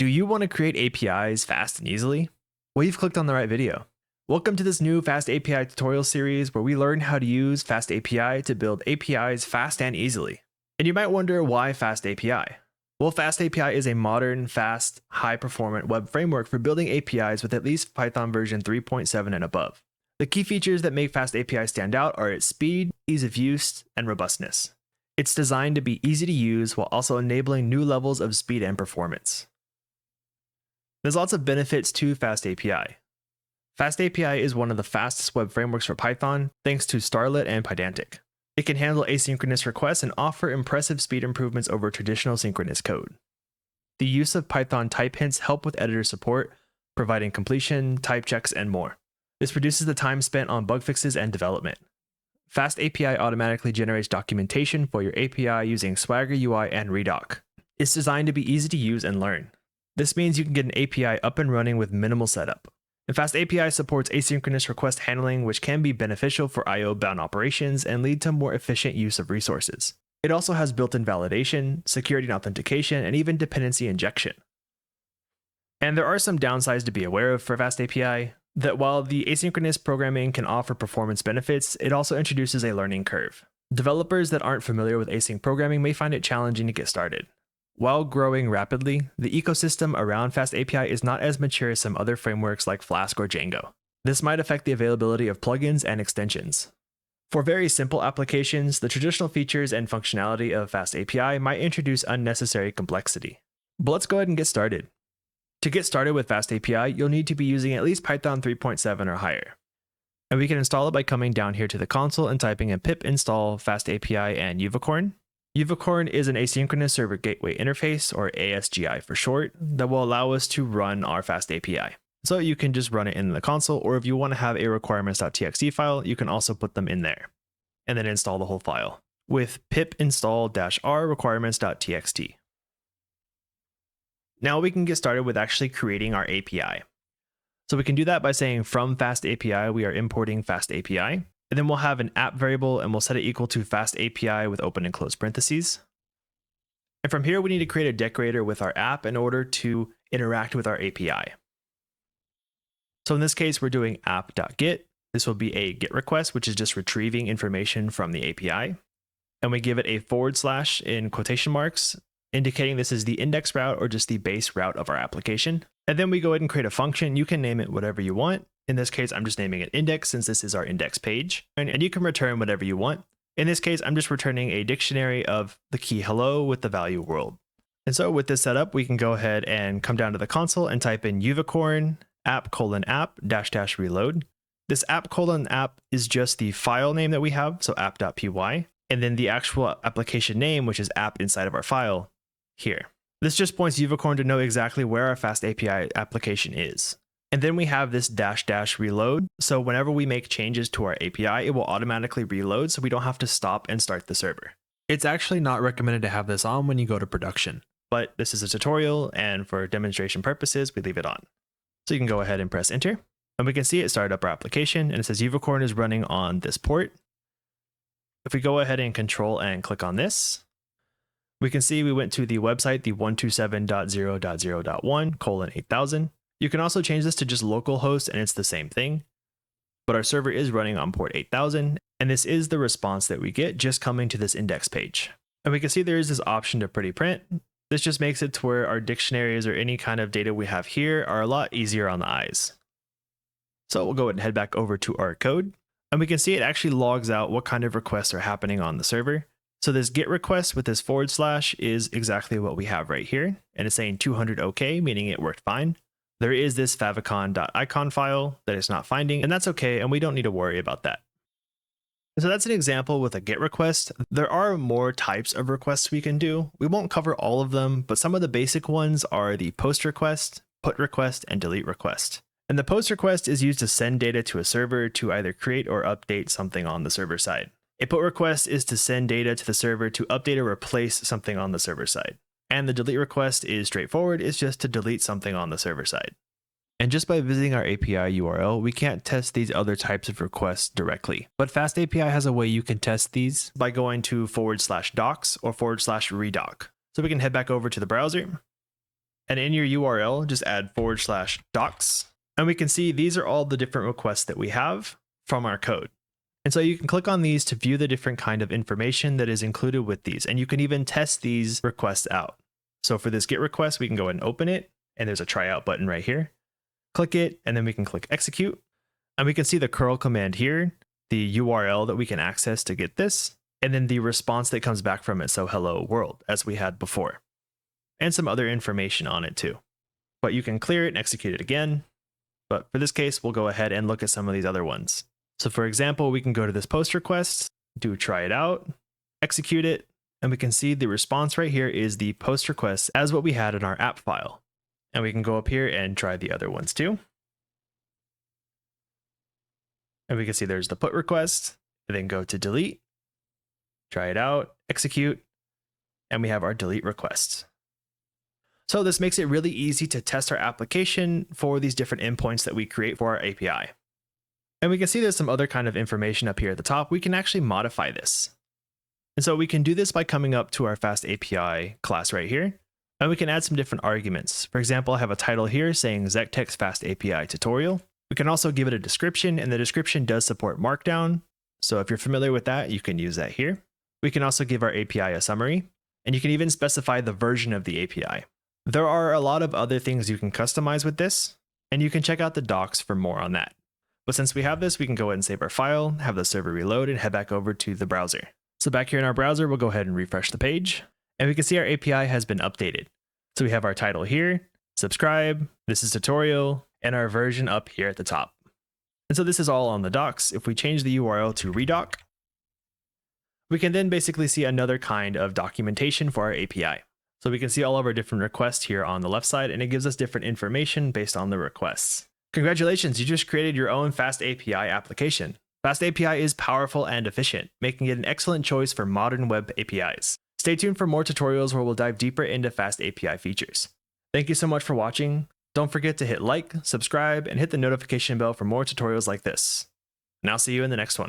Do you want to create APIs fast and easily? Well, you've clicked on the right video. Welcome to this new FastAPI tutorial series where we learn how to use FastAPI to build APIs fast and easily. And you might wonder why FastAPI? Well, FastAPI is a modern, fast, high-performant web framework for building APIs with at least Python version 3.7 and above. The key features that make FastAPI stand out are its speed, ease of use, and robustness. It's designed to be easy to use while also enabling new levels of speed and performance. There's lots of benefits to FastAPI. FastAPI is one of the fastest web frameworks for Python, thanks to Starlet and Pydantic. It can handle asynchronous requests and offer impressive speed improvements over traditional synchronous code. The use of Python type hints help with editor support, providing completion, type checks, and more. This reduces the time spent on bug fixes and development. FastAPI automatically generates documentation for your API using Swagger UI and redoc. It's designed to be easy to use and learn. This means you can get an API up and running with minimal setup. And FastAPI supports asynchronous request handling, which can be beneficial for I/O-bound operations and lead to more efficient use of resources. It also has built-in validation, security and authentication, and even dependency injection. And there are some downsides to be aware of for FastAPI, that while the asynchronous programming can offer performance benefits, it also introduces a learning curve. Developers that aren't familiar with async programming may find it challenging to get started. While growing rapidly, the ecosystem around FastAPI is not as mature as some other frameworks like Flask or Django. This might affect the availability of plugins and extensions. For very simple applications, the traditional features and functionality of FastAPI might introduce unnecessary complexity. But let's go ahead and get started. To get started with FastAPI, you'll need to be using at least Python 3.7 or higher. And we can install it by coming down here to the console and typing in pip install FastAPI and Uvicorn. Uvicorn is an asynchronous server gateway interface, or ASGI for short, that will allow us to run our FastAPI. So you can just run it in the console, or if you want to have a requirements.txt file, you can also put them in there, and then install the whole file with pip install-r requirements.txt. Now we can get started with actually creating our API. So we can do that by saying from FastAPI, we are importing FastAPI. And then we'll have an app variable and we'll set it equal to FastAPI with open and close parentheses. And from here, we need to create a decorator with our app in order to interact with our API. So in this case, we're doing app.get. This will be a GET request, which is just retrieving information from the API. And we give it a / in quotation marks, indicating this is the index route or just the base route of our application. And then we go ahead and create a function. You can name it whatever you want. In this case, I'm just naming it index since this is our index page. And you can return whatever you want. In this case, I'm just returning a dictionary of the key hello with the value world. And so with this setup, we can go ahead and come down to the console and type in uvicorn app:/app --reload. This app:/app is just the file name that we have, so app.py, and then the actual application name, which is app inside of our file here. This just points Uvicorn to know exactly where our FastAPI application is. And then we have this -- reload. So whenever we make changes to our API, it will automatically reload so we don't have to stop and start the server. It's actually not recommended to have this on when you go to production, but this is a tutorial and for demonstration purposes, we leave it on. So you can go ahead and press enter and we can see it start up our application and it says Uvicorn is running on this port. If we go ahead and control and click on this, we can see we went to the website, the 127.0.0.1:8000. You can also change this to just localhost and it's the same thing, but our server is running on port 8000 and this is the response that we get just coming to this index page. And we can see there is this option to pretty print. This just makes it to where our dictionaries or any kind of data we have here are a lot easier on the eyes. So we'll go ahead and head back over to our code and we can see it actually logs out what kind of requests are happening on the server. So this GET request with this / is exactly what we have right here. And it's saying 200 OK, meaning it worked fine. There is this favicon.icon file that it's not finding, and that's okay, and we don't need to worry about that. So that's an example with a GET request. There are more types of requests we can do. We won't cover all of them, but some of the basic ones are the POST request, PUT request, and DELETE request. And the POST request is used to send data to a server to either create or update something on the server side. A PUT request is to send data to the server to update or replace something on the server side. And the delete request is straightforward, it's just to delete something on the server side. And just by visiting our API URL, we can't test these other types of requests directly. But FastAPI has a way you can test these by going to /docs or /redoc. So we can head back over to the browser And in your URL, just add /docs. And we can see these are all the different requests that we have from our code. And so you can click on these to view the different kind of information that is included with these. And you can even test these requests out. So for this GET request, we can go ahead and open it. And there's a tryout button right here. Click it, and then we can click execute. And we can see the curl command here, the URL that we can access to get this, and then the response that comes back from it. So hello world, as we had before. And some other information on it too. But you can clear it and execute it again. But for this case, we'll go ahead and look at some of these other ones. So for example, we can go to this post request, do try it out, execute it, and we can see the response right here is the post request as what we had in our app file. And we can go up here and try the other ones too. And we can see there's the put request, and then go to delete, try it out, execute, and we have our delete requests. So this makes it really easy to test our application for these different endpoints that we create for our API. And we can see there's some other kind of information up here at the top. We can actually modify this. And so we can do this by coming up to our FastAPI class right here. And we can add some different arguments. For example, I have a title here saying Zektex FastAPI tutorial. We can also give it a description, and the description does support Markdown. So if you're familiar with that, you can use that here. We can also give our API a summary, and you can even specify the version of the API. There are a lot of other things you can customize with this, and you can check out the docs for more on that. But since we have this, we can go ahead and save our file, have the server reload, and head back over to the browser. So back here in our browser, we'll go ahead and refresh the page, and we can see our API has been updated. So we have our title here, subscribe, this is tutorial, and our version up here at the top. And so this is all on the docs. If we change the URL to redoc, we can then basically see another kind of documentation for our API. So we can see all of our different requests here on the left side, and it gives us different information based on the requests. Congratulations, you just created your own FastAPI application. FastAPI is powerful and efficient, making it an excellent choice for modern web APIs. Stay tuned for more tutorials where we'll dive deeper into FastAPI features. Thank you so much for watching. Don't forget to hit like, subscribe, and hit the notification bell for more tutorials like this. And I'll see you in the next one.